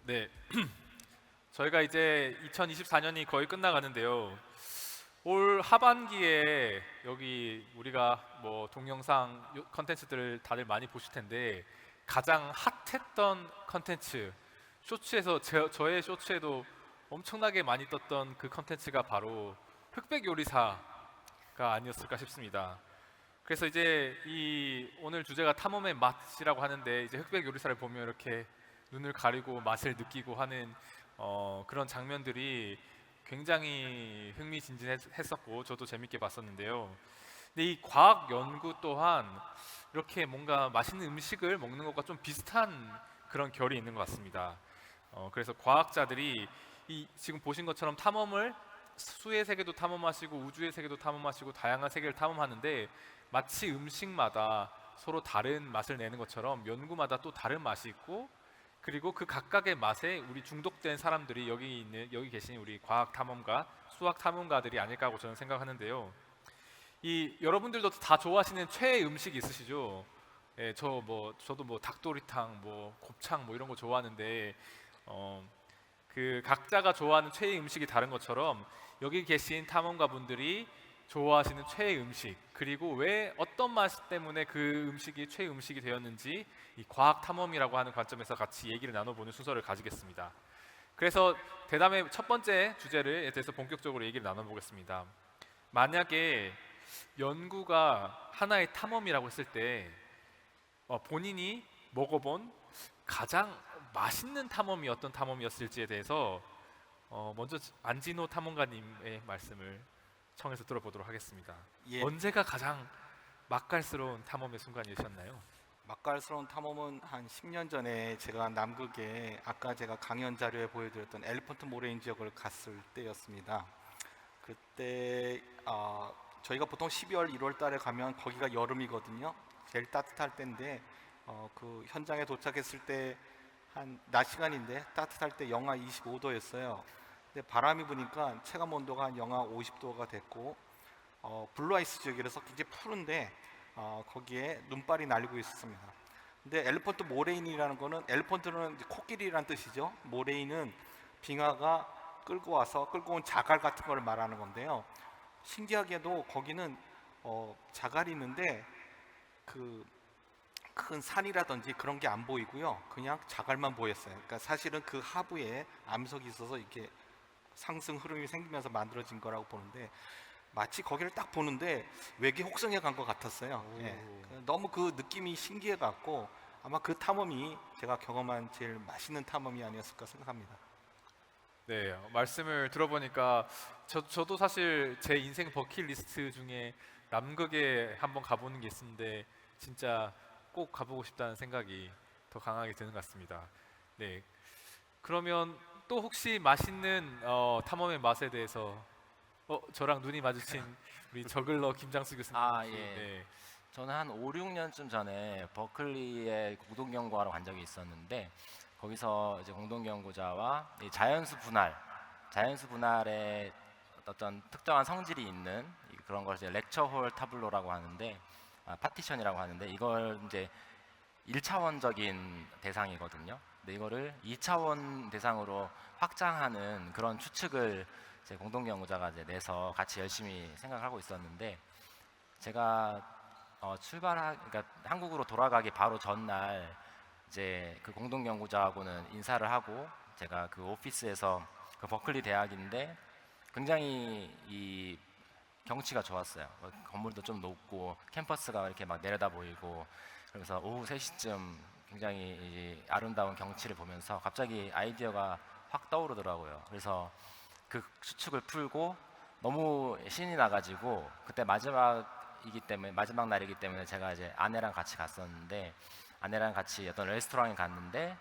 네, 저희가 이제 2024년이 거의 끝나가는데요. 올 하반기에 여기 우리가 뭐 동영상 컨텐츠들을 다들 많이 보실 텐데 가장 핫했던 컨텐츠 쇼츠에서 저의 쇼츠에도 엄청나게 많이 떴던 그 컨텐츠가 바로 흑백 요리사가 아니었을까 싶습니다. 그래서 이제 이 오늘 주제가 탐험의 맛이라고 하는데 이제 흑백 요리사를 보면 이렇게 눈을 가리고 맛을 느끼고 하는 그런 장면들이 굉장히 흥미진진했었고 저도 재밌게 봤었는데요. 근데 이 과학 연구 또한 이렇게 뭔가 맛있는 음식을 먹는 것과 좀 비슷한 그런 결이 있는 것 같습니다. 그래서 과학자들이 이 지금 보신 것처럼 탐험을 수의 세계도 탐험하시고 우주의 세계도 탐험하시고 다양한 세계를 탐험하는데 마치 음식마다 서로 다른 맛을 내는 것처럼 연구마다 또 다른 맛이 있고 그리고 그 각각의 맛에 우리 중독된 사람들이 여기 계신 우리 과학 탐험가, 수학 탐험가들이 아닐까 하고 저는 생각하는데요. 이 여러분들도 다 좋아하시는 최애 음식 있으시죠? 예, 저도 뭐 닭도리탕, 뭐 곱창 뭐 이런 거 좋아하는데 그 각자가 좋아하는 최애 음식이 다른 것처럼 여기 계신 탐험가분들이 좋아하시는 최애 음식 그리고 왜 어떤 맛 때문에 그 음식이 최애 음식이 되었는지 이 과학 탐험이라고 하는 관점에서 같이 얘기를 나눠보는 순서를 가지겠습니다. 그래서 대담의 첫 번째 주제를 대해서 본격적으로 얘기를 나눠보겠습니다. 만약에 연구가 하나의 탐험이라고 했을 때 본인이 먹어본 가장 맛있는 탐험이 어떤 탐험이었을지에 대해서 먼저 안진호 탐험가님의 말씀을 청해서 들어보도록 하겠습니다. 예, 언제가 가장 맛깔스러운 탐험의 순간이셨나요? 맛깔스러운 탐험은 한 10년 전에 제가 남극에 아까 제가 강연 자료에 보여드렸던 엘리펀트 모레인 지역을 갔을 때였습니다. 그때 저희가 보통 12월, 1월 달에 가면 거기가 여름이거든요. 제일 따뜻할 때인데 그 현장에 도착했을 때 한 낮 시간인데 따뜻할 때 영하 25도였어요. 근데 바람이 부니까 체감 온도가 한 영하 50도가 됐고 블루아이스 지역이라서 굉장히 푸른데 거기에 눈발이 날리고 있었습니다. 근데 엘리펀트 모레인이라는 거는 엘리펀트는 이제 코끼리란 뜻이죠. 모레인은 빙하가 끌고 온 자갈 같은 걸 말하는 건데요. 신기하게도 거기는 자갈이 있는데 그 큰 산이라든지 그런 게 안 보이고요. 그냥 자갈만 보였어요. 그러니까 사실은 그 하부에 암석이 있어서 이렇게 상승 흐름이 생기면서 만들어진 거라고 보는데 마치 거기를 딱 보는데 외계 혹성에 간 것 같았어요. 예. 너무 그 느낌이 신기해 갖고 아마 그 탐험이 제가 경험한 제일 맛있는 탐험이 아니었을까 생각합니다. 네, 말씀을 들어보니까 저도 사실 제 인생 버킷리스트 중에 남극에 한번 가보는 게 있는데 진짜 꼭 가보고 싶다는 생각이 더 강하게 드는 것 같습니다. 네, 그러면 또 혹시 맛있는 탐험의 맛에 대해서 저랑 눈이 마주친 우리 저글러 김장수 교수님 아, 혹시 예. 네, 저는 한 5, 6년쯤 전에 버클리에 공동연구하러 간 적이 있었는데 거기서 이제 공동연구자와 이 자연수 분할의 어떤 특정한 성질이 있는 그런 걸 이제 렉처홀 타블로라고 하는데 파티션이라고 하는데 이걸 이제 1차원적인 대상이거든요. 근데 이거를 2차원 대상으로 확장하는 그런 추측을 제 공동연구자가 이제 내서 같이 열심히 생각하고 있었는데 제가 그러니까 한국으로 돌아가기 바로 전날 이제 그 공동 연구자하고는 인사를 하고 제가 그 오피스에서 그 버클리 대학인데 굉장히 이 경치가 좋았어요. 건물도 좀 높고 캠퍼스가 이렇게 막 내려다 보이고 그래서 오후 3시쯤 굉장히 이 아름다운 경치를 보면서 갑자기 아이디어가 확 떠오르더라고요. 그래서 그 추측을 풀고 너무 신이 나가지고 그때 마지막 날이기 때문에 제가 이제 아내랑 같이 갔었는데 아내랑 같이 어떤 레스토랑에 갔는데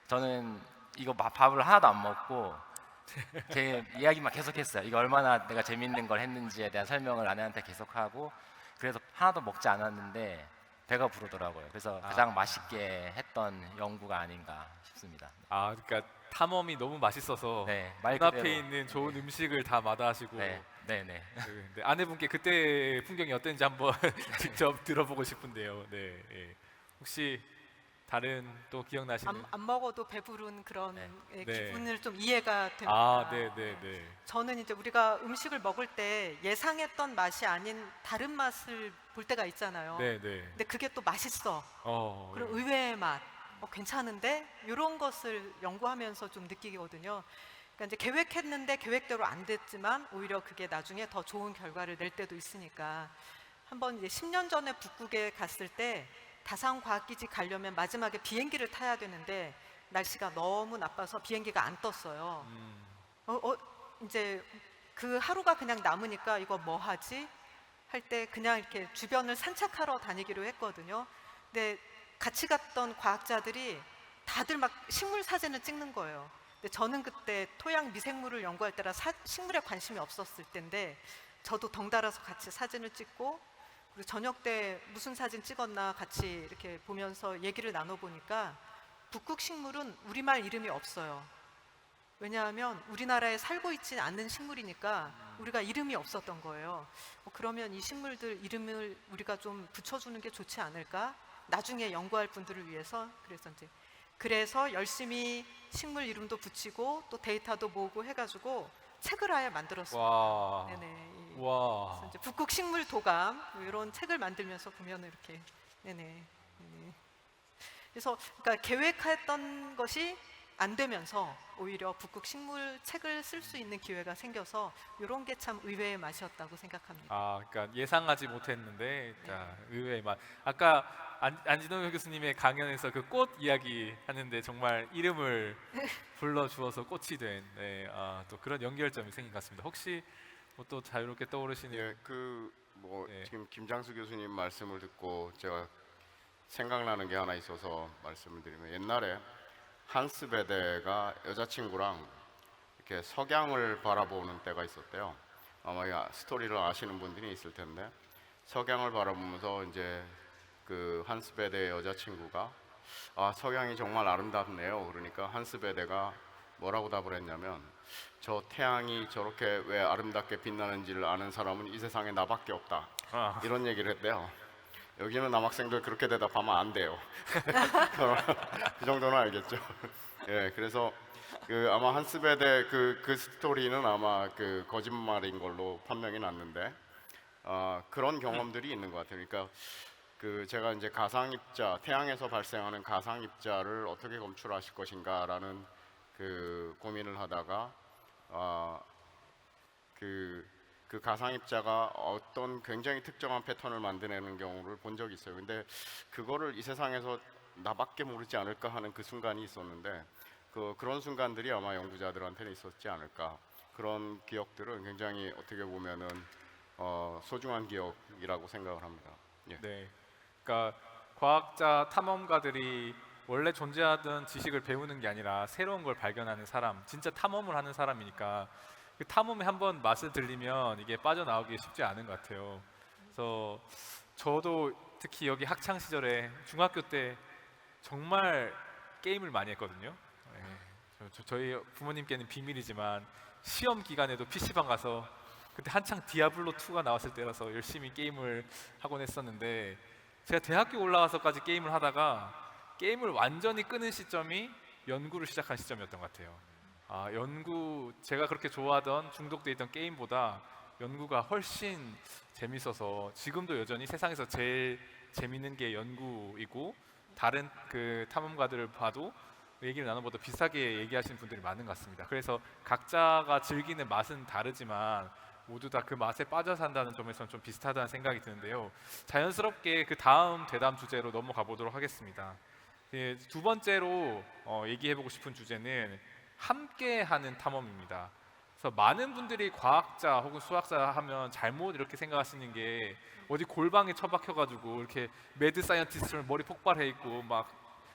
저는 이거 밥을 하나도 안 먹고 제 이야기만 계속했어요. 이거 얼마나 내가 재밌는 걸 했는지에 대한 설명을 아내한테 계속하고 그래서 하나도 먹지 않았는데 배가 부르더라고요. 그래서 가장 맛있게 했던 연구가 아닌가 싶습니다. 그러니까 탐험이 너무 맛있어서 네, 말 눈앞에 그대로. 있는 좋은 음식을 다 마다하시고 네, 네, 네. 네, 아내분께 그때 풍경이 어땠는지 한번 직접 들어보고 싶은데요. 네, 예. 혹시 다른 또 기억나시는? 안 먹어도 배부른 그런 네. 예, 네. 기분을 좀 이해가 됩니다. 아, 네, 네, 네. 저는 이제 우리가 음식을 먹을 때 예상했던 맛이 아닌 다른 맛을 볼 때가 있잖아요. 네, 네. 근데 그게 또 맛있어. 그런 네. 의외의 맛, 괜찮은데 이런 것을 연구하면서 좀 느끼거든요. 그러니까 이제 계획했는데 계획대로 안 됐지만 오히려 그게 나중에 더 좋은 결과를 낼 때도 있으니까 한번 이제 10년 전에 북극에 갔을 때 다산과학기지 가려면 마지막에 비행기를 타야 되는데 날씨가 너무 나빠서 비행기가 안 떴어요. 이제 그 하루가 그냥 남으니까 이거 뭐 하지? 할 때 그냥 이렇게 주변을 산책하러 다니기로 했거든요. 근데 같이 갔던 과학자들이 다들 막 식물 사진을 찍는 거예요. 근데 저는 그때 토양 미생물을 연구할 때라 식물에 관심이 없었을 때인데 저도 덩달아서 같이 사진을 찍고 그리고 저녁 때 무슨 사진 찍었나 같이 이렇게 보면서 얘기를 나눠보니까 북극 식물은 우리말 이름이 없어요. 왜냐하면 우리나라에 살고 있지 않는 식물이니까 우리가 이름이 없었던 거예요. 그러면 이 식물들 이름을 우리가 좀 붙여주는 게 좋지 않을까? 나중에 연구할 분들을 위해서 그래서 열심히 식물 이름도 붙이고 또 데이터도 모으고 해가지고 책을 아예 만들었어요. 와. 네네. 와. 그래서 이제 북극 식물 도감 이런 책을 만들면서 보면 이렇게 네네. 그래서 그러니까 계획했던 것이 안 되면서 오히려 북극 식물 책을 쓸 수 있는 기회가 생겨서 이런 게 참 의외의 맛이었다고 생각합니다. 아, 그러니까 예상하지 못했는데 자, 의외의 맛. 아까 안진호 교수님의 강연에서 그 꽃 이야기 하는데 정말 이름을 불러 주어서 꽃이 된 또 그런 연결점이 생긴 것 같습니다. 혹시 뭐 또 자유롭게 떠오르시는 예, 뭐 네. 지금 김장수 교수님 말씀을 듣고 제가 생각나는 게 하나 있어서 말씀을 드리면 옛날에 한스 베데가 여자친구랑 이렇게 석양을 바라보는 때가 있었대요. 아마 이 스토리를 아시는 분들이 있을 텐데 석양을 바라보면서 이제 그 한스 베데의 여자친구가 석양이 정말 아름답네요. 그러니까 한스 베데가 뭐라고 답을 했냐면 저 태양이 저렇게 왜 아름답게 빛나는지를 아는 사람은 이 세상에 나밖에 없다. 이런 얘기를 했대요. 여기는 남학생들 그렇게 대답하면 안 돼요. 그 정도는 알겠죠. 예, 그래서 아마 한스 베데 그 스토리는 아마 그 거짓말인 걸로 판명이 났는데 그런 경험들이 있는 것 같아요. 그러니까 제가 이제 가상입자, 태양에서 발생하는 가상입자를 어떻게 검출하실 것인가라는 그 고민을 하다가 그 가상입자가 어떤 굉장히 특정한 패턴을 만들어내는 경우를 본 적이 있어요. 근데 그거를 이 세상에서 나밖에 모르지 않을까 하는 그 순간이 있었는데 그런 순간들이 아마 연구자들한테는 있었지 않을까. 그런 기억들은 굉장히 어떻게 보면은 소중한 기억이라고 생각을 합니다. 예. 네. 그러니까 과학자 탐험가들이 원래 존재하던 지식을 배우는 게 아니라 새로운 걸 발견하는 사람, 진짜 탐험을 하는 사람이니까 그 탐험에 한번 맛을 들리면 이게 빠져나오기 쉽지 않은 것 같아요. 그래서 저도 특히 여기 학창 시절에 중학교 때 정말 게임을 많이 했거든요. 저희 부모님께는 비밀이지만 시험 기간에도 PC방 가서 그때 한창 디아블로 2가 나왔을 때라서 열심히 게임을 하곤 했었는데 제가 대학교 올라와서까지 게임을 하다가 게임을 완전히 끄는 시점이 연구를 시작한 시점이었던 것 같아요. 제가 그렇게 좋아하던 중독돼 있던 게임보다 연구가 훨씬 재밌어서 지금도 여전히 세상에서 제일 재밌는 게 연구이고 다른 그 탐험가들을 봐도 얘기를 나눠봐도 비슷하게 얘기하시는 분들이 많은 것 같습니다. 그래서 각자가 즐기는 맛은 다르지만 모두 다 그 맛에 빠져 산다는 점에서는 좀 비슷하다는 생각이 드는데요. 자연스럽게 그 다음 대담 주제로 넘어가 보도록 하겠습니다. 두 번째로 얘기해보고 싶은 주제는 함께하는 탐험입니다. 그래서 많은 분들이 과학자 혹은 수학자 하면 잘못 이렇게 생각하시는 게 어디 골방에 처박혀가지고 이렇게 매드 사이언티스트처럼 머리 폭발해 있고 막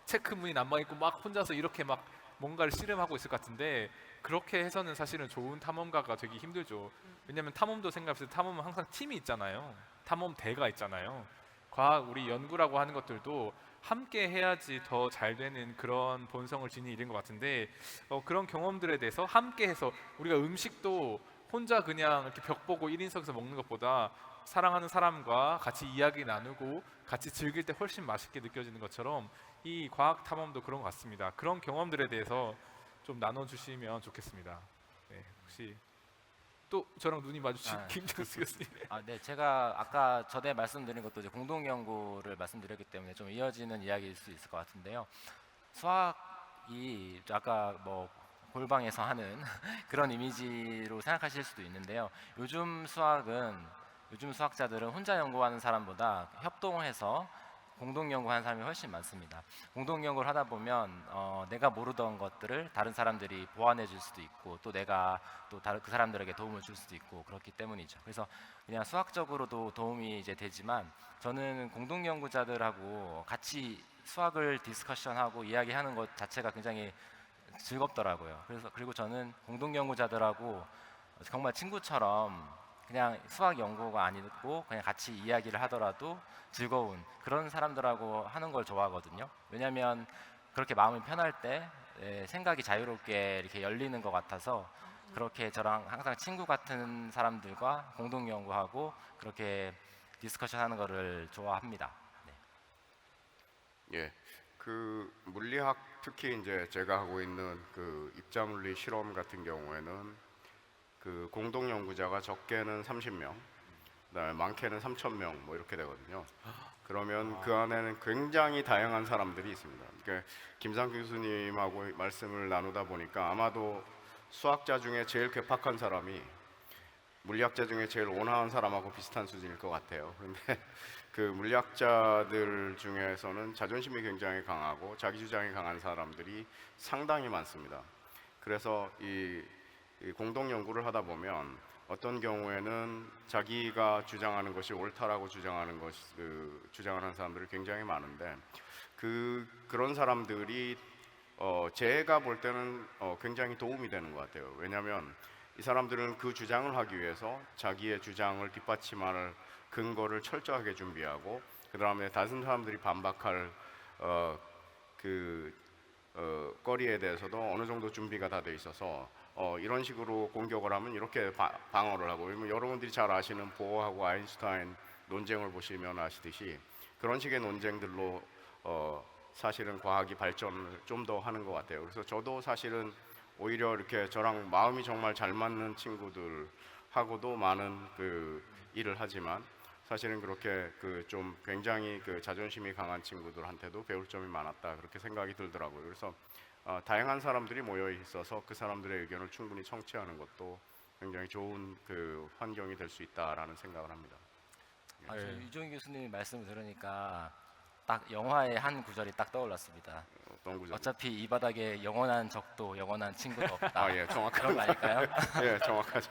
체크무늬 남아 있고 막 혼자서 이렇게 막 뭔가를 씨름하고 있을 것 같은데 그렇게 해서는 사실은 좋은 탐험가가 되기 힘들죠. 왜냐하면 탐험도 생각해보세요. 탐험은 항상 팀이 있잖아요. 탐험대가 있잖아요. 우리 연구라고 하는 것들도 함께 해야지 더 잘 되는 그런 본성을 지닌 일인 것 같은데 그런 경험들에 대해서 함께 해서 우리가 음식도 혼자 그냥 이렇게 벽 보고 1인석에서 먹는 것보다 사랑하는 사람과 같이 이야기 나누고 같이 즐길 때 훨씬 맛있게 느껴지는 것처럼 이 과학 탐험도 그런 것 같습니다. 그런 경험들에 대해서 좀 나눠주시면 좋겠습니다. 네, 혹시 또 저랑 눈이 마주친 김정수 교수님. 네, 제가 아까 전에 말씀드린 것도 이제 공동 연구를 말씀드렸기 때문에 좀 이어지는 이야기일 수 있을 것 같은데요. 수학이 아까 뭐 골방에서 하는 그런 이미지로 생각하실 수도 있는데요. 요즘 수학자들은 혼자 연구하는 사람보다 협동해서 공동 연구하는 사람이 훨씬 많습니다. 공동 연구를 하다 보면 내가 모르던 것들을 다른 사람들이 보완해 줄 수도 있고 또 내가 또 그 사람들에게 도움을 줄 수도 있고 그렇기 때문이죠. 그래서 그냥 수학적으로도 도움이 이제 되지만 저는 공동 연구자들하고 같이 수학을 디스커션하고 이야기하는 것 자체가 굉장히 즐겁더라고요. 그리고 저는 공동 연구자들하고 정말 친구처럼 그냥 수학 연구가 아니고 그냥 같이 이야기를 하더라도 즐거운 그런 사람들하고 하는 걸 좋아하거든요. 왜냐하면 그렇게 마음이 편할 때 생각이 자유롭게 이렇게 열리는 것 같아서 그렇게 저랑 항상 친구 같은 사람들과 공동 연구하고 그렇게 디스커션하는 거를 좋아합니다. 네. 예, 그 물리학 특히 이제 제가 하고 있는 그 입자물리 실험 같은 경우에는 그 공동 연구자가 적게는 30명, 그다음에 많게는 3,000명 뭐 이렇게 되거든요. 그러면 그 안에는 굉장히 다양한 사람들이 있습니다. 그러니까 김상 교수님하고 말씀을 나누다 보니까 아마도 수학자 중에 제일 괴팍한 사람이 물리학자 중에 제일 온화한 사람하고 비슷한 수준일 것 같아요. 그런데 그 물리학자들 중에서는 자존심이 굉장히 강하고 자기 주장이 강한 사람들이 상당히 많습니다. 그래서 이 공동 연구를 하다 보면 어떤 경우에는 자기가 주장하는 것이 옳다라고 주장하는 사람들이 굉장히 많은데 그런 사람들이 제가 볼 때는 굉장히 도움이 되는 것 같아요. 왜냐하면 이 사람들은 그 주장을 하기 위해서 자기의 주장을 뒷받침할 근거를 철저하게 준비하고 그 다음에 다른 사람들이 반박할 거리에 대해서도 어느 정도 준비가 다 돼 있어서 이런 식으로 공격을 하면 이렇게 방어를 하고 여러분들이 잘 아시는 보어하고 아인슈타인 논쟁을 보시면 아시듯이 그런 식의 논쟁들로 사실은 과학이 발전을 좀 더 하는 것 같아요. 그래서 저도 사실은 오히려 이렇게 저랑 마음이 정말 잘 맞는 친구들하고도 많은 그 일을 하지만 사실은 그렇게 그 좀 굉장히 그 자존심이 강한 친구들한테도 배울 점이 많았다 그렇게 생각이 들더라고요. 그래서 다양한 사람들이 모여 있어서 그 사람들의 의견을 충분히 청취하는 것도 굉장히 좋은 그 환경이 될 수 있다라는 생각을 합니다. 유종희 교수님 말씀을 들으니까 딱 영화의 한 구절이 딱 떠올랐습니다. 어떤 구절? 어차피 이 바닥에 영원한 적도 영원한 친구도 없다. 예, 정확한 그런 거 아닐까요? 예, 정확하죠.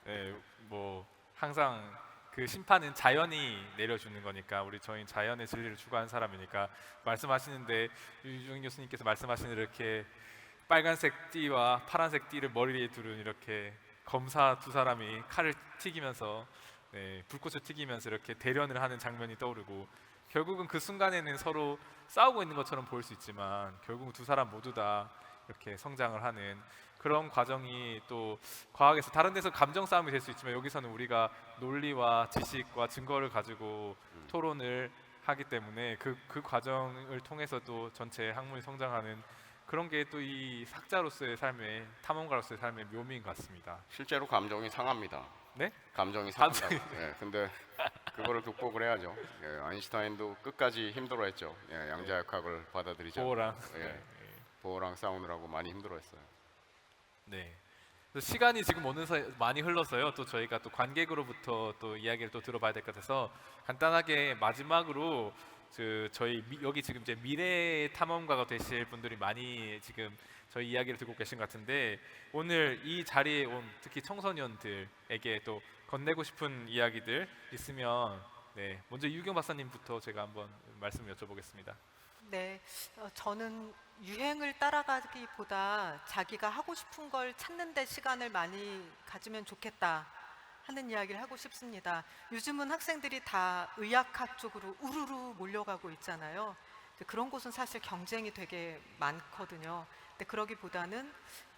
네, 뭐 항상 그 심판은 자연이 내려주는 거니까 저희는 자연의 진리를 추구하는 사람이니까 말씀하시는데 유종인 교수님께서 말씀하시는 이렇게 빨간색 띠와 파란색 띠를 머리에 두른 이렇게 검사 두 사람이 칼을 튀기면서 불꽃을 튀기면서 이렇게 대련을 하는 장면이 떠오르고 결국은 그 순간에는 서로 싸우고 있는 것처럼 보일 수 있지만 결국은 두 사람 모두 다 이렇게 성장을 하는 그런 과정이 또 과학에서 다른 데서 감정 싸움이 될 수 있지만 여기서는 우리가 논리와 지식과 증거를 가지고 토론을 하기 때문에 그 과정을 통해서도 전체 학문이 성장하는 그런 게 또 이 학자로서의 삶의 탐험가로서의 삶의 묘미인 것 같습니다. 실제로 감정이 상합니다. 네? 감정이 상한다고. 예, 근데 그거를 극복을 해야죠. 예, 아인슈타인도 끝까지 힘들어했죠. 예, 양자역학을 받아들이자. 보어랑 보어랑 싸우느라고 많이 힘들어했어요. 네. 그래서 시간이 지금 많이 흘러서요. 또 저희가 또 관객으로부터 또 이야기를 또 들어봐야 될 것 같아서 간단하게 마지막으로 저희 여기 지금 이제 미래 탐험가가 되실 분들이 많이 지금 저희 이야기를 듣고 계신 것 같은데 오늘 이 자리에 온 특히 청소년들에게 또 건네고 싶은 이야기들 있으면 먼저 유경 박사님부터 제가 한번 말씀 여쭤보겠습니다. 네, 저는 유행을 따라가기보다 자기가 하고 싶은 걸 찾는 데 시간을 많이 가지면 좋겠다 하는 이야기를 하고 싶습니다. 요즘은 학생들이 다 의학학 쪽으로 우르르 몰려가고 있잖아요. 그런 곳은 사실 경쟁이 되게 많거든요. 근데 그러기보다는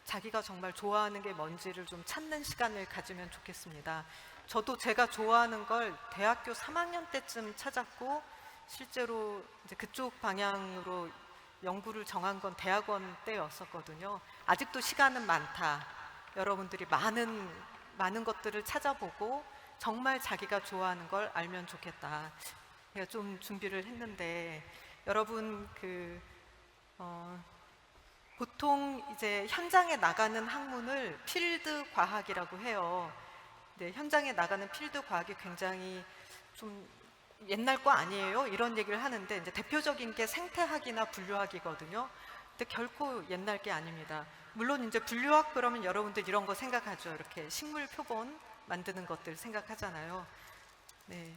자기가 정말 좋아하는 게 뭔지를 좀 찾는 시간을 가지면 좋겠습니다. 저도 제가 좋아하는 걸 대학교 3학년 때쯤 찾았고 실제로 이제 그쪽 방향으로 연구를 정한 건 대학원 때였었거든요. 아직도 시간은 많다. 여러분들이 많은 것들을 찾아보고 정말 자기가 좋아하는 걸 알면 좋겠다. 제가 좀 준비를 했는데 여러분 보통 이제 현장에 나가는 학문을 필드 과학이라고 해요. 네, 현장에 나가는 필드 과학이 굉장히 좀 옛날 거 아니에요? 이런 얘기를 하는데 이제 대표적인 게 생태학이나 분류학이거든요. 근데 결코 옛날 게 아닙니다. 물론 이제 분류학 그러면 여러분들 이런 거 생각하죠. 이렇게 식물 표본 만드는 것들 생각하잖아요. 네.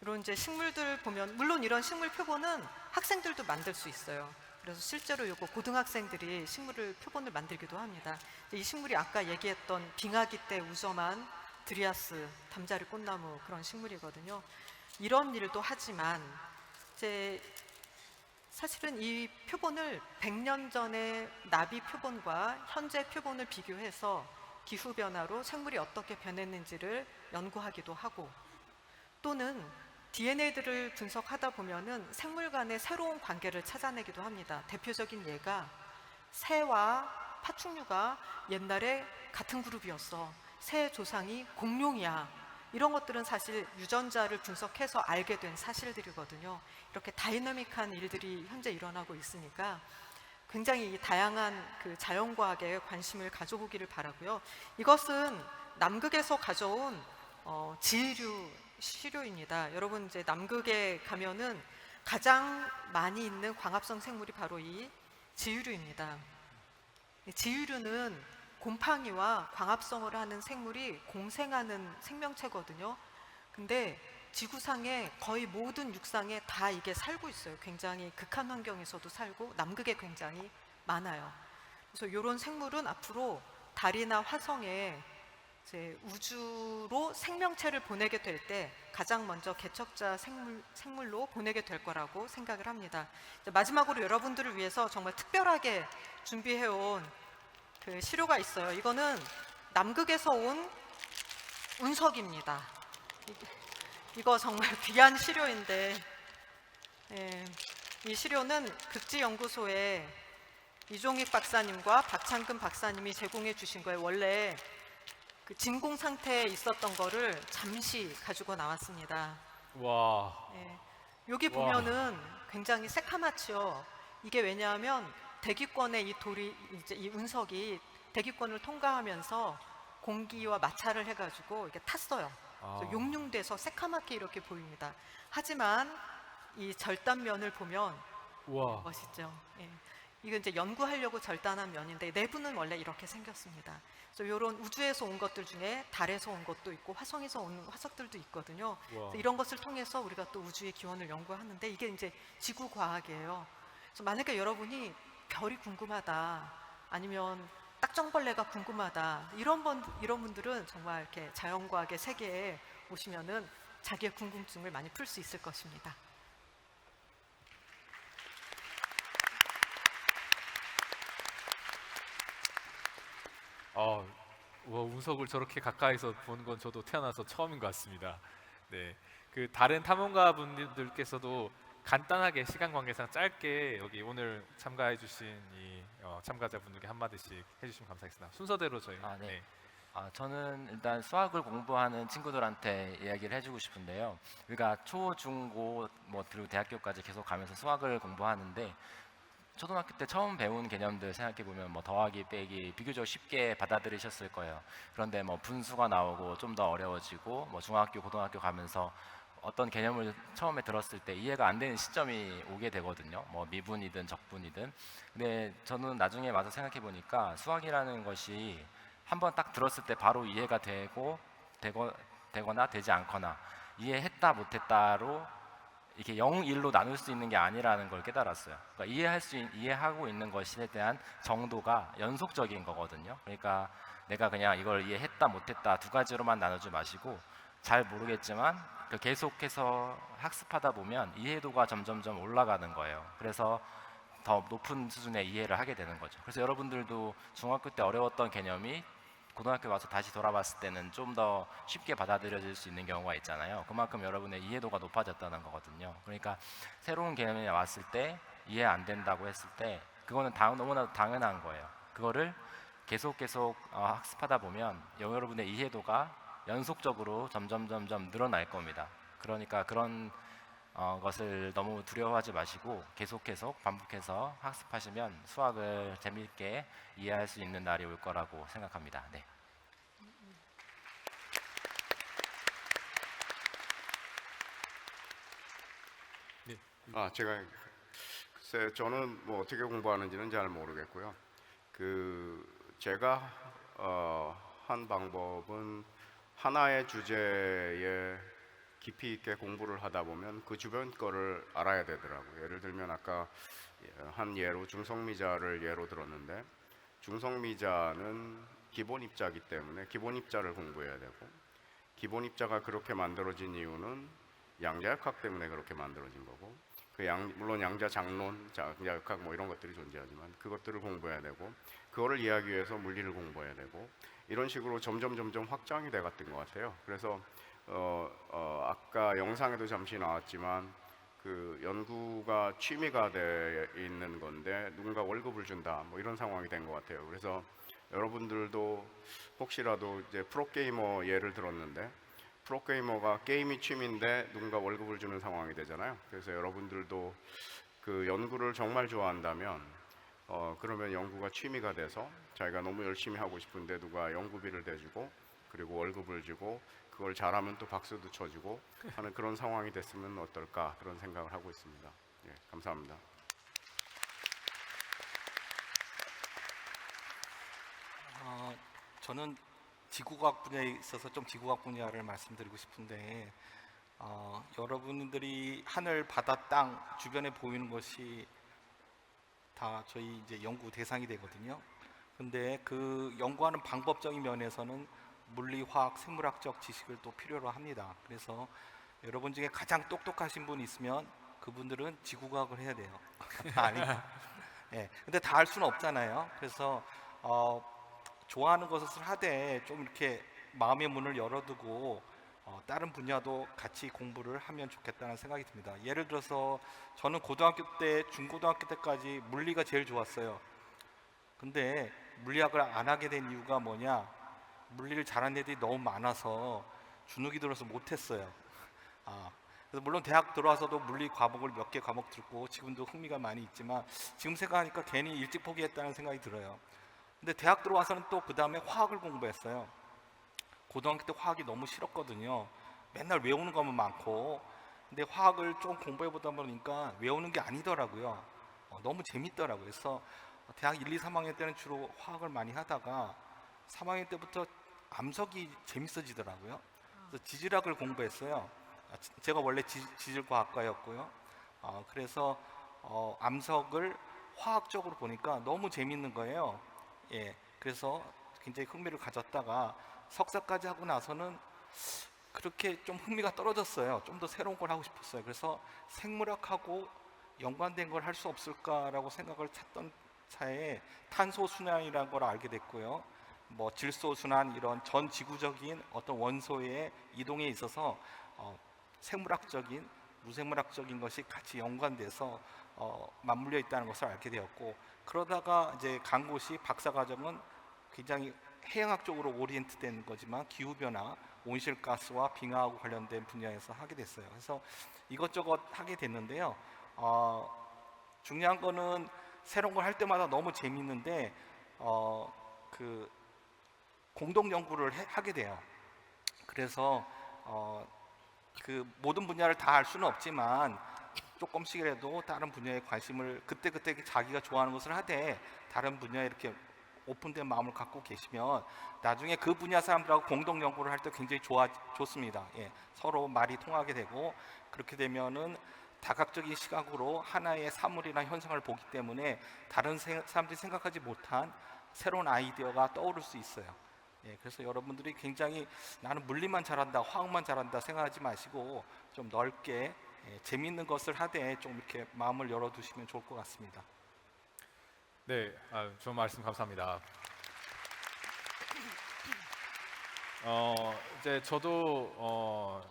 이런 이제 식물들 보면 물론 이런 식물 표본은 학생들도 만들 수 있어요. 그래서 실제로 이거 고등학생들이 식물을 표본을 만들기도 합니다. 이 식물이 아까 얘기했던 빙하기 때 우점한 드리아스, 담자리 꽃나무 그런 식물이거든요. 이런 일도 하지만 이제 사실은 이 표본을 100년 전의 나비 표본과 현재 표본을 비교해서 기후 변화로 생물이 어떻게 변했는지를 연구하기도 하고 또는 DNA들을 분석하다 보면은 생물 간의 새로운 관계를 찾아내기도 합니다. 대표적인 예가 새와 파충류가 옛날에 같은 그룹이었어. 새 조상이 공룡이야. 이런 것들은 사실 유전자를 분석해서 알게 된 사실들이거든요. 이렇게 다이나믹한 일들이 현재 일어나고 있으니까 굉장히 이 다양한 그 자연과학에 관심을 가져보기를 바라고요. 이것은 남극에서 가져온 지류 시료입니다. 여러분 이제 남극에 가면은 가장 많이 있는 광합성 생물이 바로 이 지유류입니다. 지유류는 곰팡이와 광합성을 하는 생물이 공생하는 생명체거든요. 근데 지구상의 거의 모든 육상에 다 이게 살고 있어요. 굉장히 극한 환경에서도 살고 남극에 굉장히 많아요. 그래서 이런 생물은 앞으로 달이나 화성에 이제 우주로 생명체를 보내게 될 때 가장 먼저 개척자 생물로 보내게 될 거라고 생각을 합니다. 마지막으로 여러분들을 위해서 정말 특별하게 준비해온 그 시료가 있어요. 이거는 남극에서 온 운석입니다. 이거 정말 귀한 시료인데 이 시료는 극지연구소에 이종익 박사님과 박창근 박사님이 제공해 주신 거예요. 원래 그 진공 상태에 있었던 거를 잠시 가지고 나왔습니다. 와. 여기 보면은 굉장히 새카맣죠. 이게 왜냐하면 대기권의 이 돌이 이제 이 운석이 대기권을 통과하면서 공기와 마찰을 해가지고 이게 탔어요. 그래서 용융돼서 새카맣게 이렇게 보입니다. 하지만 이 절단면을 보면 와. 멋있죠. 이건 이제 연구하려고 절단한 면인데 내부는 원래 이렇게 생겼습니다. 그래서 이런 우주에서 온 것들 중에 달에서 온 것도 있고 화성에서 온 화석들도 있거든요. 그래서 이런 것을 통해서 우리가 또 우주의 기원을 연구하는데 이게 이제 지구 과학이에요. 그래서 만약에 여러분이 별이 궁금하다, 아니면 딱정벌레가 궁금하다 이런 분들은 정말 이렇게 자연과학의 세계에 오시면은 자기의 궁금증을 많이 풀 수 있을 것입니다. 운석을 저렇게 가까이서 보는 건 저도 태어나서 처음인 것 같습니다. 네, 그 다른 탐험가 분들께서도 간단하게 시간 관계상 짧게 여기 오늘 참가해주신 이 참가자분들께 한 마디씩 해주시면 감사하겠습니다. 순서대로 저희. 네. 저는 일단 수학을 공부하는 친구들한테 이야기를 해주고 싶은데요. 우리가 초, 중, 고, 그리고 대학교까지 계속 가면서 수학을 공부하는데 초등학교 때 처음 배운 개념들 생각해 보면 더하기, 빼기 비교적 쉽게 받아들이셨을 거예요. 그런데 분수가 나오고 좀 더 어려워지고 중학교, 고등학교 가면서 어떤 개념을 처음에 들었을 때 이해가 안 되는 시점이 오게 되거든요. 미분이든 적분이든. 근데 저는 나중에 와서 생각해 보니까 수학이라는 것이 한번 딱 들었을 때 바로 이해가 되거나 되지 않거나 이해했다 못했다로 이렇게 0, 1로 나눌 수 있는 게 아니라는 걸 깨달았어요. 그러니까 이해하고 있는 것에 대한 정도가 연속적인 거거든요. 그러니까 내가 그냥 이걸 이해했다 못했다 두 가지로만 나누지 마시고 잘 모르겠지만 계속해서 학습하다 보면 이해도가 점점점 올라가는 거예요. 그래서 더 높은 수준의 이해를 하게 되는 거죠. 그래서 여러분들도 중학교 때 어려웠던 개념이 고등학교 와서 다시 돌아봤을 때는 좀 더 쉽게 받아들여질 수 있는 경우가 있잖아요. 그만큼 여러분의 이해도가 높아졌다는 거거든요. 그러니까 새로운 개념이 왔을 때 이해 안 된다고 했을 때 그거는 너무나도 당연한 거예요. 그거를 계속 학습하다 보면 여러분의 이해도가 연속적으로 점점 늘어날 겁니다. 그러니까 그런 것을 너무 두려워하지 마시고 계속 반복해서 학습하시면 수학을 재미있게 이해할 수 있는 날이 올 거라고 생각합니다. 네. 제가 글쎄 저는 뭐 어떻게 공부하는지는 잘 모르겠고요. 제가 한 방법은 하나의 주제에 깊이 있게 공부를 하다 보면 그 주변 거를 알아야 되더라고요. 예를 들면 아까 한 예로 중성미자를 예로 들었는데 중성미자는 기본 입자이기 때문에 기본 입자를 공부해야 되고 기본 입자가 그렇게 만들어진 이유는 양자역학 때문에 그렇게 만들어진 거고 물론 양자장론, 양자역학 뭐 이런 것들이 존재하지만 그것들을 공부해야 되고 그거를 이해하기 위해서 물리를 공부해야 되고 이런 식으로 점점 확장이 돼 갔던 것 같아요. 그래서 아까 영상에도 잠시 나왔지만 그 연구가 취미가 돼 있는 건데 누군가 월급을 준다 뭐 이런 상황이 된 것 같아요. 그래서 여러분들도 혹시라도 이제 프로게이머 예를 들었는데 프로게이머가 게임이 취미인데 누군가 월급을 주는 상황이 되잖아요. 그래서 여러분들도 그 연구를 정말 좋아한다면 그러면 연구가 취미가 돼서 자기가 너무 열심히 하고 싶은데 누가 연구비를 대주고 그리고 월급을 주고 그걸 잘하면 또 박수도 쳐주고 하는 그런 상황이 됐으면 어떨까 그런 생각을 하고 있습니다. 예, 감사합니다. 저는 지구과학 분야에 있어서 좀 지구과학 분야를 말씀드리고 싶은데 여러분들이 하늘, 바다, 땅 주변에 보이는 것이 다 저희 이제 연구 대상이 되거든요. 근데 그 연구하는 방법적인 면에서는 물리, 화학, 생물학적 지식을 또 필요로 합니다. 그래서 여러분 중에 가장 똑똑하신 분이 있으면 그분들은 지구과학을 해야 돼요. 아니, 예. 근데 다 할 수는 없잖아요. 그래서 좋아하는 것을 하되 좀 이렇게 마음의 문을 열어두고 다른 분야도 같이 공부를 하면 좋겠다는 생각이 듭니다. 예를 들어서 저는 고등학교 때, 중고등학교 때까지 물리가 제일 좋았어요. 근데 물리학을 안 하게 된 이유가 뭐냐? 물리를 잘하는 애들이 너무 많아서 주눅이 들어서 못했어요. 그래서 물론 대학 들어와서도 물리 과목을 몇 개 과목 듣고 지금도 흥미가 많이 있지만 지금 생각하니까 괜히 일찍 포기했다는 생각이 들어요. 근데 대학 들어와서는 또 그 다음에 화학을 공부했어요. 고등학교 때 화학이 너무 싫었거든요. 맨날 외우는 것만 많고. 근데 화학을 좀 공부해 보다 보니까 외우는 게 아니더라고요. 너무 재밌더라고요. 그래서 대학 1, 2, 3학년 때는 주로 화학을 많이 하다가 3학년 때부터 암석이 재밌어지더라고요. 그래서 지질학을 공부했어요. 제가 원래 지질과학과였고요. 그래서 암석을 화학적으로 보니까 너무 재밌는 거예요. 예, 그래서 굉장히 흥미를 가졌다가 석사까지 하고 나서는 그렇게 좀 흥미가 떨어졌어요. 좀 더 새로운 걸 하고 싶었어요. 그래서 생물학하고 연관된 걸 할 수 없을까라고 생각을 찾던 차에 탄소 순환이라는 걸 알게 됐고요. 뭐 질소 순환 이런 전 지구적인 어떤 원소의 이동에 있어서 생물학적인 무생물학적인 것이 같이 연관돼서 맞물려 있다는 것을 알게 되었고 그러다가 이제 간 곳이 박사과정은 굉장히 해양학 쪽으로 오리엔트된 거지만 기후변화, 온실가스와 빙하하고 관련된 분야에서 하게 됐어요. 그래서 이것저것 하게 됐는데요. 중요한 거는 새로운 걸 할 때마다 너무 재밌는데 그 공동 연구를 하게 돼요. 그래서 그 모든 분야를 다 알 수는 없지만 조금씩이라도 다른 분야에 관심을 그때그때 자기가 좋아하는 것을 하되 다른 분야에 이렇게 오픈된 마음을 갖고 계시면 나중에 그 분야 사람들하고 공동 연구를 할 때 굉장히 좋습니다. 예, 서로 말이 통하게 되고 그렇게 되면은 다각적인 시각으로 하나의 사물이나 현상을 보기 때문에 다른 사람들이 생각하지 못한 새로운 아이디어가 떠오를 수 있어요. 예, 그래서 여러분들이 굉장히 나는 물리만 잘한다, 화학만 잘한다 생각하지 마시고 좀 넓게 재미있는 것을 하되 좀 이렇게 마음을 열어두시면 좋을 것 같습니다. 네, 좋은 말씀 감사합니다. 이제 저도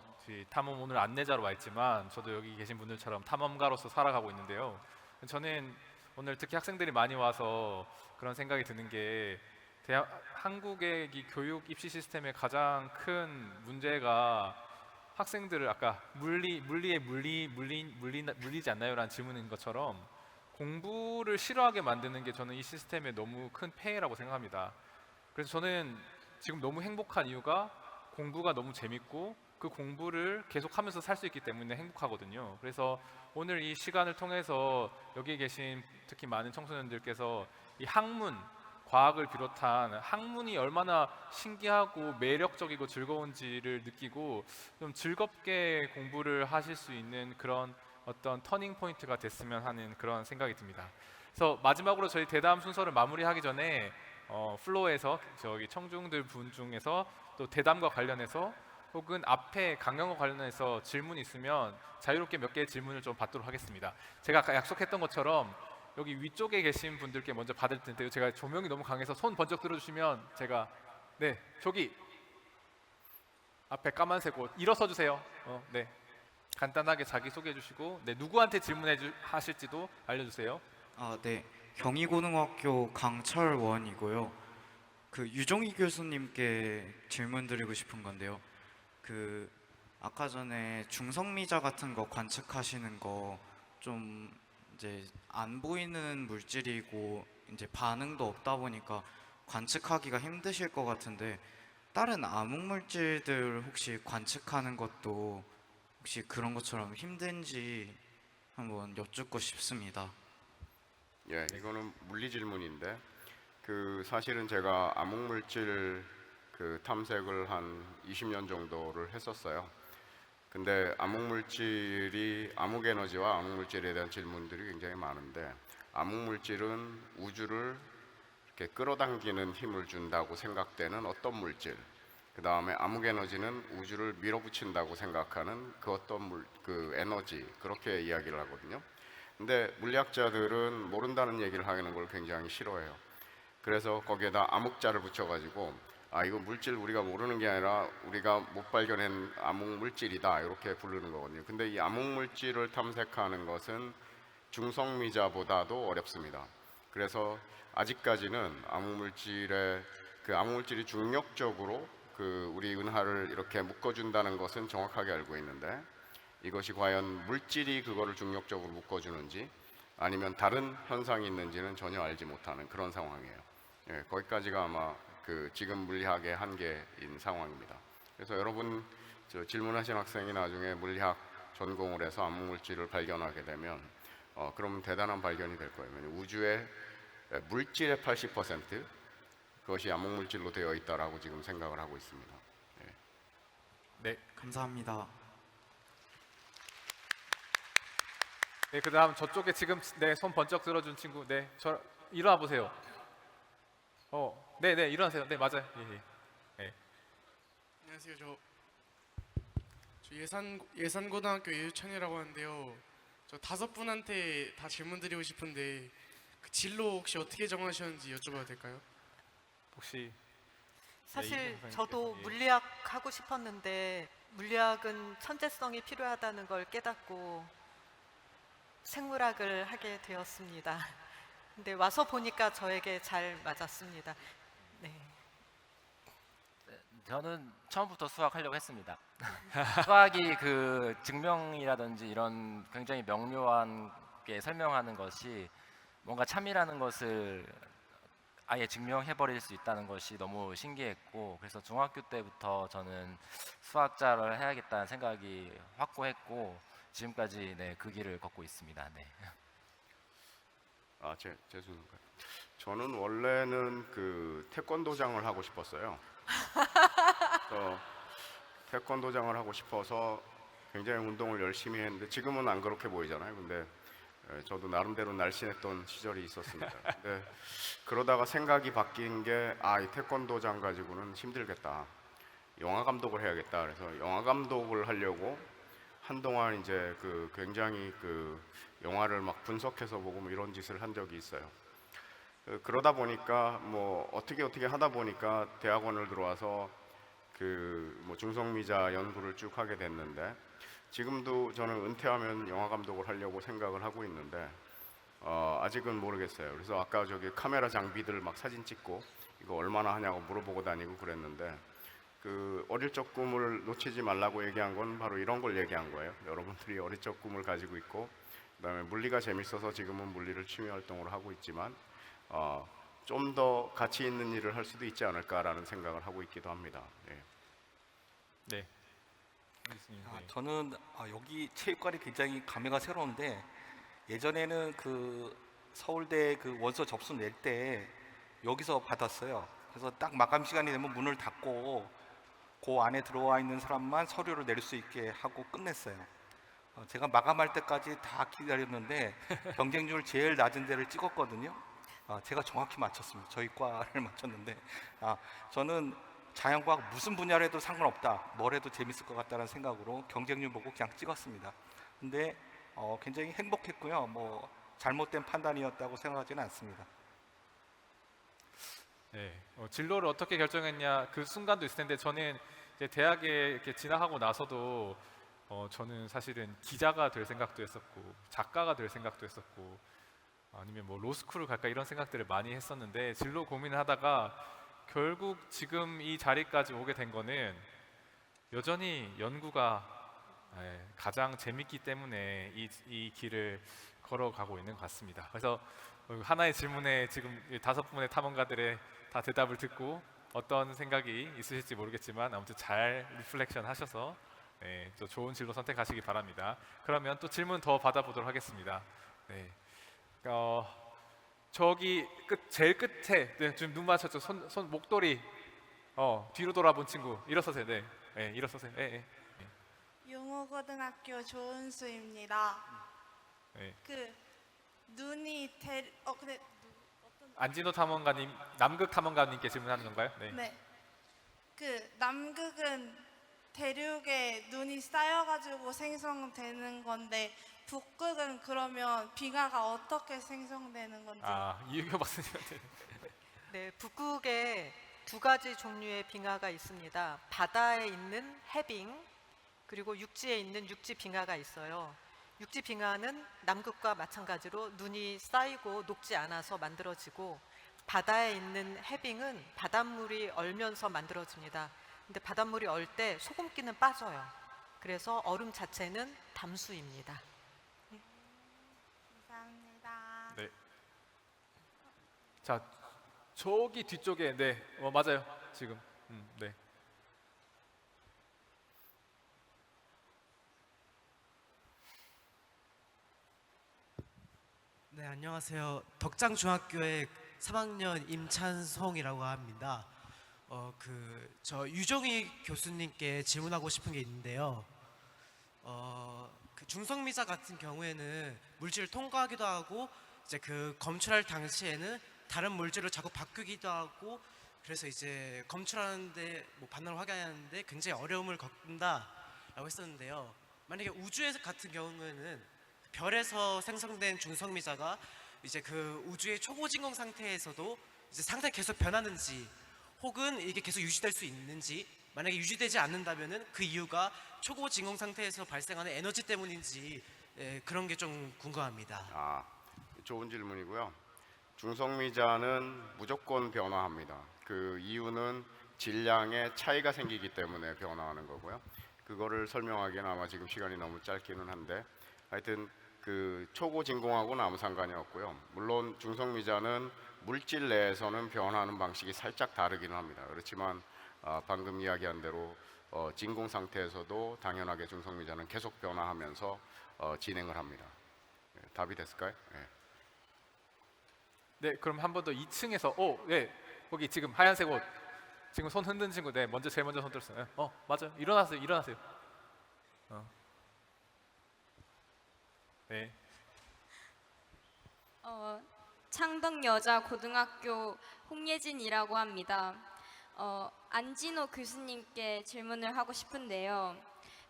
탐험 오늘 안내자로 와 있지만 저도 여기 계신 분들처럼 탐험가로서 살아가고 있는데요. 저는 오늘 특히 학생들이 많이 와서 그런 생각이 드는 게 한국의 이 교육 입시 시스템의 가장 큰 문제가 학생들을 아까 물리지 않나요라는 질문인 것처럼 공부를 싫어하게 만드는 게 저는 이 시스템의 너무 큰 폐해라고 생각합니다. 그래서 저는 지금 너무 행복한 이유가 공부가 너무 재밌고 그 공부를 계속하면서 살 수 있기 때문에 행복하거든요. 그래서 오늘 이 시간을 통해서 여기 계신 특히 많은 청소년들께서 이 학문, 과학을 비롯한 학문이 얼마나 신기하고 매력적이고 즐거운지를 느끼고 좀 즐겁게 공부를 하실 수 있는 그런 어떤 터닝 포인트가 됐으면 하는 그런 생각이 듭니다. 그래서 마지막으로 저희 대담 순서를 마무리하기 전에 플로어에서 저기 청중들 분 중에서 또 대담과 관련해서 혹은 앞에 강연과 관련해서 질문이 있으면 자유롭게 몇 개의 질문을 좀 받도록 하겠습니다. 제가 아까 약속했던 것처럼 여기 위쪽에 계신 분들께 먼저 받을 텐데요. 제가 조명이 너무 강해서 손 번쩍 들어주시면 제가 네 저기 앞에 까만색 옷 일어서 주세요. 네 간단하게 자기 소개해 주시고 네 누구한테 하실지도 알려주세요. 네. 경희고등학교 강철원이고요. 그 유종희 교수님께 질문 드리고 싶은 건데요. 그 아까 전에 중성미자 같은 거 관측하시는 거 좀 이제 안 보이는 물질이고 이제 반응도 없다 보니까 관측하기가 힘드실 것 같은데 다른 암흑 물질들 혹시 관측하는 것도 혹시 그런 것처럼 힘든지 한번 여쭙고 싶습니다. 예, 이거는 물리 질문인데 그 사실은 제가 암흑물질 그 탐색을 한 20년 정도를 했었어요. 근데 암흑에너지와 암흑물질에 대한 질문들이 굉장히 많은데 암흑물질은 우주를 이렇게 끌어당기는 힘을 준다고 생각되는 어떤 물질, 그 다음에 암흑에너지는 우주를 밀어붙인다고 생각하는 그 어떤 그 에너지, 그렇게 이야기를 하거든요. 근데 물리학자들은 모른다는 얘기를 하는 걸 굉장히 싫어해요. 그래서 거기에다 암흑자를 붙여가지고 이거 물질 우리가 모르는 게 아니라 우리가 못 발견한 암흑 물질이다 이렇게 부르는 거거든요. 근데 이 암흑 물질을 탐색하는 것은 중성미자보다도 어렵습니다. 그래서 아직까지는 암흑 물질이 중력적으로 그 우리 은하를 이렇게 묶어준다는 것은 정확하게 알고 있는데 이것이 과연 물질이 그거를 중력적으로 묶어주는지 아니면 다른 현상이 있는지는 전혀 알지 못하는 그런 상황이에요. 예, 거기까지가 아마 그 지금 물리학의 한계인 상황입니다. 그래서 여러분 질문하신 학생이 나중에 물리학 전공을 해서 암흑물질을 발견하게 되면 그러면 대단한 발견이 될 거예요. 우주의 물질의 80% 그것이 암흑물질로 되어 있다라고 지금 생각을 하고 있습니다. 예. 네, 감사합니다. 네 그다음 저쪽에 지금 네 손 번쩍 들어준 친구 저 일어나 보세요. 네 일어나세요. 네 맞아요. 예. 안녕하세요. 저 예산고등학교 이유찬이라고 하는데요. 저 5분한테 다 질문 드리고 싶은데 그 진로 혹시 어떻게 정하셨는지 여쭤봐도 될까요? 혹시 사실 선생님께서, 저도 예. 물리학 하고 싶었는데 물리학은 천재성이 필요하다는 걸 깨닫고 생물학을 하게 되었습니다. 근데 와서 보니까 저에게 잘 맞았습니다. 네. 저는 처음부터 수학하려고 했습니다. 수학이 그 증명이라든지 이런 굉장히 명료하게 설명하는 것이 뭔가 참이라는 것을 아예 증명해버릴 수 있다는 것이 너무 신기했고 그래서 중학교 때부터 저는 수학자를 해야겠다는 생각이 확고했고 지금까지 그 길을 걷고 있습니다. 네. 죄송합니다. 저는 원래는 그 태권도장을 하고 싶었어요. 태권도장을 하고 싶어서 굉장히 운동을 열심히 했는데 지금은 안 그렇게 보이잖아요. 근데 저도 나름대로 날씬했던 시절이 있었습니다. 근데 그러다가 생각이 바뀐 게 이 태권도장 가지고는 힘들겠다. 영화 감독을 해야겠다. 그래서 영화 감독을 하려고 한동안 이제 그 굉장히 그 영화를 막 분석해서 보고 뭐 이런 짓을 한 적이 있어요. 그러다 보니까 뭐 어떻게 하다 보니까 대학원을 들어와서 그 뭐 중성미자 연구를 쭉 하게 됐는데 지금도 저는 은퇴하면 영화 감독을 하려고 생각을 하고 있는데 아직은 모르겠어요. 그래서 아까 저기 카메라 장비들 막 사진 찍고 이거 얼마나 하냐고 물어보고 다니고 그랬는데 그 어릴 적 꿈을 놓치지 말라고 얘기한 건 바로 이런 걸 얘기한 거예요. 여러분들이 어릴 적 꿈을 가지고 있고 그다음에 물리가 재밌어서 지금은 물리를 취미 활동으로 하고 있지만 좀 더 가치 있는 일을 할 수도 있지 않을까라는 생각을 하고 있기도 합니다. 예. 네. 알겠습니다. 네. 저는 여기 체육관이 굉장히 감회가 새로운데 예전에는 그 서울대 그 원서 접수 낼 때 여기서 받았어요. 그래서 딱 마감 시간이 되면 문을 닫고 그 안에 들어와 있는 사람만 서류를 낼 수 있게 하고 끝냈어요. 제가 마감할 때까지 다 기다렸는데 경쟁률 제일 낮은 데를 찍었거든요. 제가 정확히 맞췄습니다. 저희 과를 맞췄는데 저는 자연과학 무슨 분야를 해도 상관없다, 뭘 해도 재밌을 것 같다는 생각으로 경쟁률 보고 그냥 찍었습니다. 근데 굉장히 행복했고요. 뭐 잘못된 판단이었다고 생각하지는 않습니다. 네, 진로를 어떻게 결정했냐 그 순간도 있을 텐데 저는 이제 대학에 이렇게 진학하고 나서도 저는 사실은 기자가 될 생각도 했었고 작가가 될 생각도 했었고 아니면 뭐 로스쿨을 갈까 이런 생각들을 많이 했었는데 진로 고민을 하다가 결국 지금 이 자리까지 오게 된 거는 여전히 연구가 가장 재밌기 때문에 이 길을 걸어가고 있는 것 같습니다. 그래서 하나의 질문에 지금 5분의 탐험가들의 다 대답을 듣고 어떤 생각이 있으실지 모르겠지만 아무튼 잘 리플렉션 하셔서 또 좋은 진로 선택하시기 바랍니다. 그러면 또 질문 더 받아보도록 하겠습니다. 네. 저기 제일 끝에 지금 눈 맞췄죠? 손 목도리 뒤로 돌아본 친구 일어서세요. 네, 일어서세요. 용호고등학교 조은수입니다. 네. 그 눈이 근데 안진호 탐험가님, 남극 탐험가님께 질문하는 건가요? 네. 네. 그 남극은 대륙에 눈이 쌓여가지고 생성되는 건데 북극은 그러면 빙하가 어떻게 생성되는 건지. 이유교 박사님한테. 네, 북극에 2가지 종류의 빙하가 있습니다. 바다에 있는 해빙 그리고 육지에 있는 육지 빙하가 있어요. 육지 빙하는 남극과 마찬가지로 눈이 쌓이고 녹지 않아서 만들어지고 바다에 있는 해빙은 바닷물이 얼면서 만들어집니다. 근데 바닷물이 얼 때 소금기는 빠져요. 그래서 얼음 자체는 담수입니다. 감사합니다. 네. 자, 저기 뒤쪽에 맞아요. 지금. 네. 네, 안녕하세요. 덕장중학교의 3학년 임찬송이라고 합니다. 저 유종희 교수님께 질문하고 싶은 게 있는데요. 그 중성미자 같은 경우에는 물질을 통과하기도 하고 이제 그 검출할 당시에는 다른 물질로 자꾸 바뀌기도 하고 그래서 이제 검출하는데 뭐 반응을 확인하는데 굉장히 어려움을 겪는다라고 했었는데요. 만약에 우주에서 같은 경우에는 별에서 생성된 중성미자가 이제 그 우주의 초고진공 상태에서도 이제 상태가 계속 변하는지 혹은 이게 계속 유지될 수 있는지 만약에 유지되지 않는다면은 그 이유가 초고진공 상태에서 발생하는 에너지 때문인지 그런 게 좀 궁금합니다. 좋은 질문이고요. 중성미자는 무조건 변화합니다. 그 이유는 질량의 차이가 생기기 때문에 변화하는 거고요. 그거를 설명하기는 아마 지금 시간이 너무 짧기는 한데 하여튼 그 초고진공하고는 아무 상관이 없고요. 물론 중성미자는 물질 내에서는 변화하는 방식이 살짝 다르기는 합니다. 그렇지만 방금 이야기한 대로 진공 상태에서도 당연하게 중성미자는 계속 변화하면서 진행을 합니다. 답이 됐을까요? 네, 그럼 한 번 더 2층에서 거기 지금 하얀색 옷 지금 손 흔든 친구 제일 먼저 손 들었어요. 맞아요. 일어나세요. 네. 창덕여자고등학교 홍예진이라고 합니다. 안진호 교수님께 질문을 하고 싶은데요.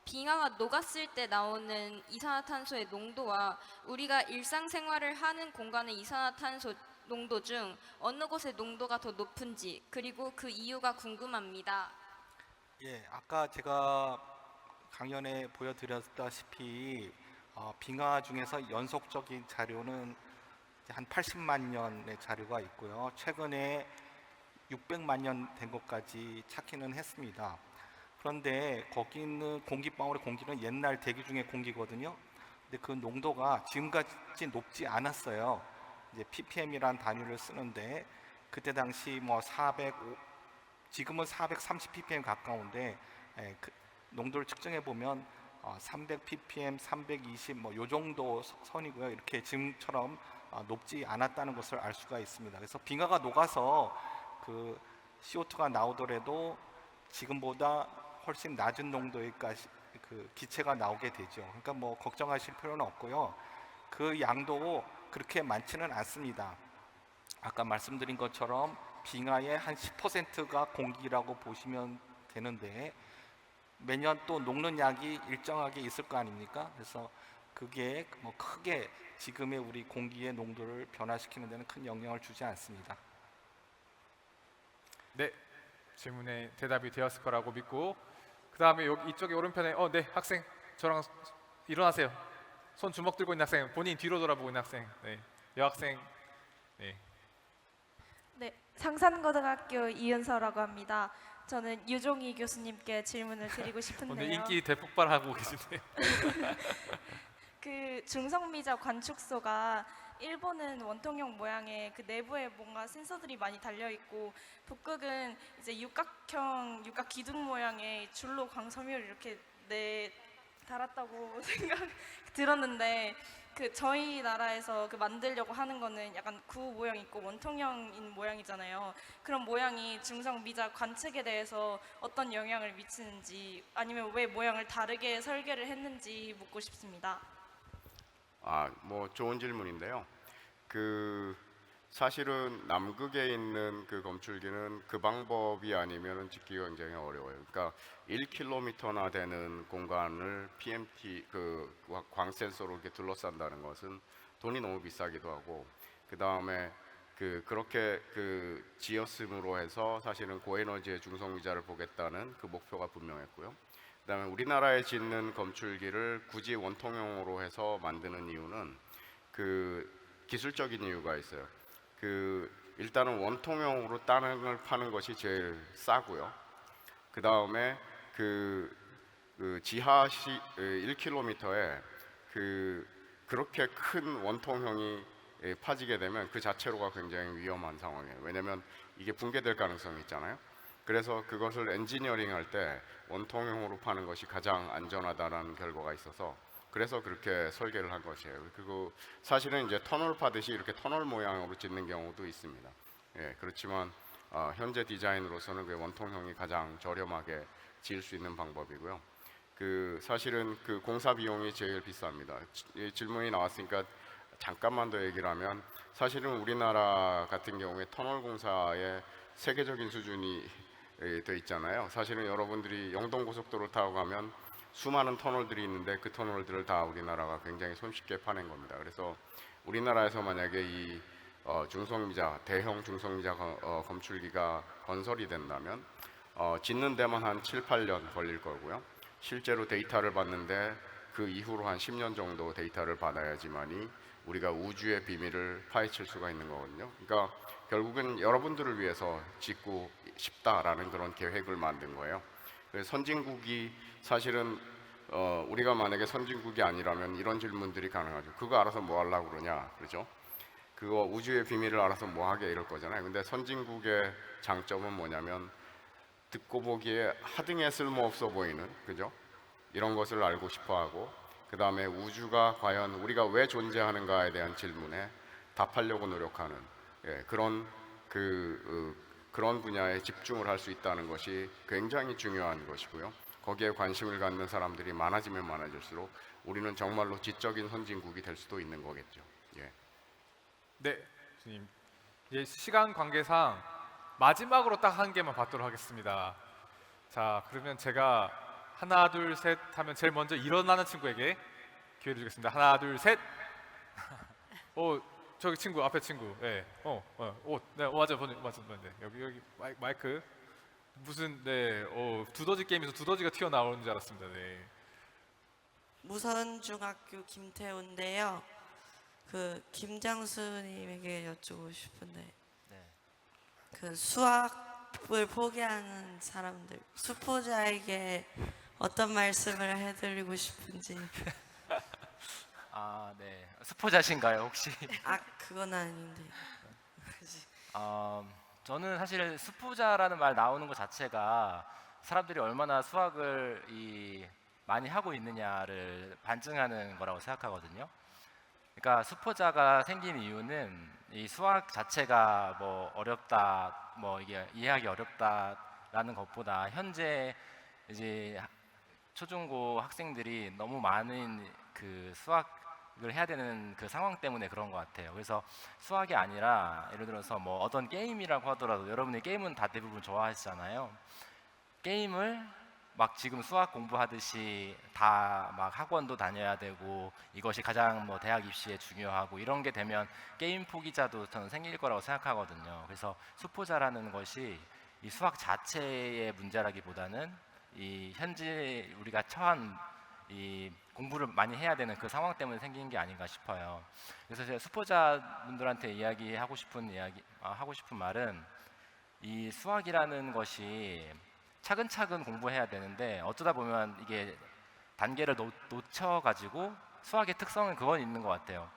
빙하가 녹았을 때 나오는 이산화탄소의 농도와 우리가 일상생활을 하는 공간의 이산화탄소 농도 중 어느 곳의 농도가 더 높은지 그리고 그 이유가 궁금합니다. 예, 아까 제가 강연에 보여드렸다시피 빙하 중에서 연속적인 자료는 이제 한 80만 년의 자료가 있고요. 최근에 600만 년 된 것까지 찾기는 했습니다. 그런데 거기 있는 공기방울의 공기는 옛날 대기 중의 공기거든요. 근데 그 농도가 지금까지 높지 않았어요. 이제 ppm이라는 단위를 쓰는데 그때 당시 뭐 405, 지금은 430 ppm 가까운데 그 농도를 측정해 보면 300 ppm, 320 뭐 요 정도 선이고요. 이렇게 지금처럼 높지 않았다는 것을 알 수가 있습니다. 그래서 빙하가 녹아서 그 CO2가 나오더라도 지금보다 훨씬 낮은 농도의 그 기체가 나오게 되죠. 그러니까 뭐 걱정하실 필요는 없고요. 그 양도 그렇게 많지는 않습니다. 아까 말씀드린 것처럼 빙하의 한 10%가 공기라고 보시면 되는데 매년 또 녹는 양이 일정하게 있을 거 아닙니까? 그래서 그게 뭐 크게 지금의 우리 공기의 농도를 변화시키는 데는 큰 영향을 주지 않습니다. 네, 질문에 대답이 되었을 거라고 믿고 그 다음에 여기 이쪽에 오른편에 네 학생 저랑 일어나세요. 손 주먹 들고 있는 학생, 본인 뒤로 돌아보고 있는 학생, 네, 여학생, 네. 네, 상산고등학교 이은서라고 합니다. 저는 유종희 교수님께 질문을 드리고 싶은데요. 오늘 인기 대폭발하고 계시네요. 그 중성미자 관축소가 일본은 원통형 모양의 그 내부에 뭔가 센서들이 많이 달려 있고 북극은 이제 육각형 육각 기둥 모양의 줄로 광섬유를 이렇게 달았다고 생각 들었는데 그 저희 나라에서 그 만들려고 하는 거는 약간 구 모양이 있고 원통형인 모양이잖아요. 그런 모양이 중성 미자 관측에 대해서 어떤 영향을 미치는지 아니면 왜 모양을 다르게 설계를 했는지 묻고 싶습니다. 뭐 좋은 질문인데요. 그 사실은 남극에 있는 그 검출기는 그 방법이 아니면은 짓기가 굉장히 어려워요. 그러니까 1km나 되는 공간을 PMT 그 광 센서로 이렇게 둘러싼다는 것은 돈이 너무 비싸기도 하고, 그 다음에 그렇게 그 지었음으로 해서 사실은 고에너지의 중성미자를 보겠다는 그 목표가 분명했고요. 그다음에 우리나라에 짓는 검출기를 굳이 원통형으로 해서 만드는 이유는 그 기술적인 이유가 있어요. 일단은 원통형으로 땅을 파는 것이 제일 싸고요. 그 다음에 지하 1km에 그렇게 큰 원통형이 파지게 되면 그 자체로가 굉장히 위험한 상황이에요. 왜냐하면 이게 붕괴될 가능성이 있잖아요. 그래서 그것을 엔지니어링 할 때 원통형으로 파는 것이 가장 안전하다는 결과가 있어서 그래서 그렇게 설계를 한 것이에요. 그리고 사실은 이제 터널 파듯이 이렇게 터널 모양으로 짓는 경우도 있습니다. 예, 그렇지만 현재 디자인으로서는 그 원통형이 가장 저렴하게 지을 수 있는 방법이고요. 사실은 그 공사 비용이 제일 비쌉니다. 질문이 나왔으니까 잠깐만 더 얘기를 하면 사실은 우리나라 같은 경우에 터널 공사에 세계적인 수준이 돼 있잖아요. 사실은 여러분들이 영동고속도로 타고 가면 수많은 터널들이 있는데 그 터널들을 다 우리나라가 굉장히 손쉽게 파낸 겁니다. 그래서 우리나라에서 만약에 이 중성미자, 대형 중성미자 검출기가 건설이 된다면 짓는 데만 한 7, 8년 걸릴 거고요. 실제로 데이터를 받는데 그 이후로 한 10년 정도 데이터를 받아야지만이 우리가 우주의 비밀을 파헤칠 수가 있는 거거든요. 그러니까 결국은 여러분들을 위해서 짓고 싶다라는 그런 계획을 만든 거예요. 그래서 선진국이 사실은 우리가 만약에 선진국이 아니라면 이런 질문들이 가능하죠. 그거 알아서 뭐 하려고 그러냐, 그렇죠? 그거 우주의 비밀을 알아서 뭐 하게 이럴 거잖아요. 근데 선진국의 장점은 뭐냐면 듣고 보기에 하등에 쓸모없어 보이는, 그죠? 이런 것을 알고 싶어하고, 그 다음에 우주가 과연 우리가 왜 존재하는가에 대한 질문에 답하려고 노력하는 그런 분야에 집중을 할 수 있다는 것이 굉장히 중요한 것이고요. 거기에 관심을 갖는 사람들이 많아지면 많아질수록 우리는 정말로 지적인 선진국이 될 수도 있는 거겠죠. 예. 네, 교수님. 이제 시간 관계상 마지막으로 딱 한 개만 받도록 하겠습니다. 자, 그러면 제가 하나, 둘, 셋 하면 제일 먼저 일어나는 친구에게 기회를 주겠습니다. 하나, 둘, 셋. 저기 친구, 앞에 친구. 네, 네, 맞아, 네, 여기 마이크. 무슨 두더지 게임에서 두더지가 튀어나오는 줄 알았습니다. 네. 무선중학교 김태우인데요. 그 김장수님에게 여쭈고 싶은데, 네. 그 수학을 포기하는 사람들, 수포자에게 어떤 말씀을 해드리고 싶은지. 아, 네. 스포자신가요, 혹시? 아, 그건 아닌데. 저는 사실 수포자라는 말 나오는 것 자체가 사람들이 얼마나 수학을 많이 하고 있느냐를 반증하는 거라고 생각하거든요. 그러니까 수포자가 생긴 이유는 이 수학 자체가 뭐 어렵다, 뭐 이게 이해하기 어렵다라는 것보다 현재 이제 초중고 학생들이 너무 많은 그 수학을 해야 되는 그 상황 때문에 그런 것 같아요. 그래서 수학이 아니라 예를 들어서 뭐 어떤 게임이라고 하더라도 여러분이 게임은 다 대부분 좋아하시잖아요. 게임을 막 지금 수학 공부하듯이 다 막 학원도 다녀야 되고 이것이 가장 뭐 대학 입시에 중요하고 이런 게 되면 게임 포기자도 저는 생길 거라고 생각하거든요. 그래서 수포자라는 것이 이 수학 자체의 문제라기보다는 이 현재 우리가 처한 이 공부를 많이 해야 되는 그 상황 때문에 생긴 게 아닌가 싶어요. 그래서 제가 수포자분들한테 하고 싶은 말은 이 수학이라는 것이 차근차근 공부해야 되는데 어쩌다 보면 이게 단계를 놓쳐가지고 수학의 특성은 그건 있는 것 같아요.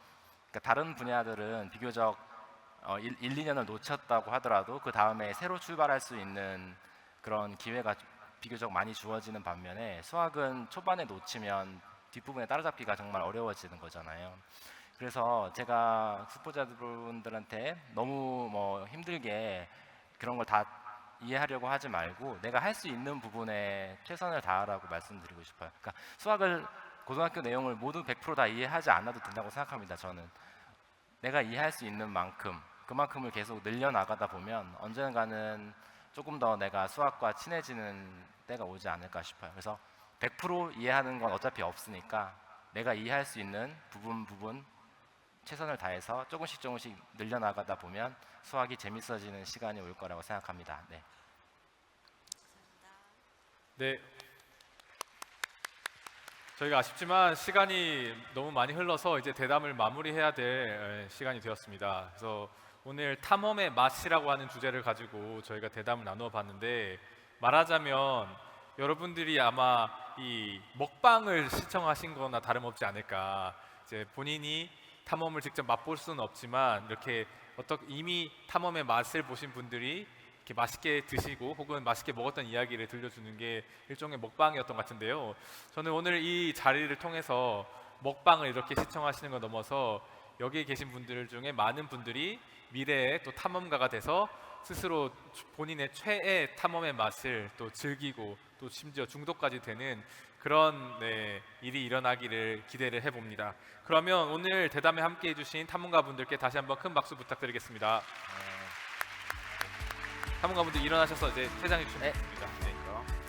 그러니까 다른 분야들은 비교적 1, 2년을 놓쳤다고 하더라도 그 다음에 새로 출발할 수 있는 그런 기회가 비교적 많이 주어지는 반면에 수학은 초반에 놓치면 뒷부분에 따라잡기가 정말 어려워지는 거잖아요. 그래서 제가 수포자분들한테 너무 뭐 힘들게 그런 걸 다 이해하려고 하지 말고 내가 할 수 있는 부분에 최선을 다하라고 말씀드리고 싶어요. 그러니까 수학을 고등학교 내용을 모두 100% 다 이해하지 않아도 된다고 생각합니다. 저는 내가 이해할 수 있는 만큼 그만큼을 계속 늘려나가다 보면 언젠가는 조금 더 내가 수학과 친해지는 때가 오지 않을까 싶어요. 그래서 100% 이해하는 건 어차피 없으니까 내가 이해할 수 있는 부분 최선을 다해서 조금씩 늘려나가다 보면 수학이 재밌어지는 시간이 올 거라고 생각합니다. 네. 네. 저희가 아쉽지만 시간이 너무 많이 흘러서 이제 대담을 마무리해야 될 시간이 되었습니다. 그래서 오늘 탐험의 맛이라고 하는 주제를 가지고 저희가 대담을 나누어 봤는데 말하자면 여러분들이 아마 이 먹방을 시청하신 거나 다름없지 않을까. 이제 본인이 탐험을 직접 맛볼 수는 없지만 이렇게 이미 탐험의 맛을 보신 분들이 이렇게 맛있게 드시고 혹은 맛있게 먹었던 이야기를 들려주는 게 일종의 먹방이었던 것 같은데요. 저는 오늘 이 자리를 통해서 먹방을 이렇게 시청하시는 것 넘어서 여기 계신 분들 중에 많은 분들이 미래에 또 탐험가가 돼서 스스로 본인의 최애 탐험의 맛을 또 즐기고 또 심지어 중독까지 되는 그런 일이 일어나기를 기대를 해봅니다. 그러면 오늘 대담에 함께 해주신 탐험가분들께 다시 한번 큰 박수 부탁드리겠습니다. 탐험가분들 일어나셔서 이제 퇴장해 주시면 됩니다. 네.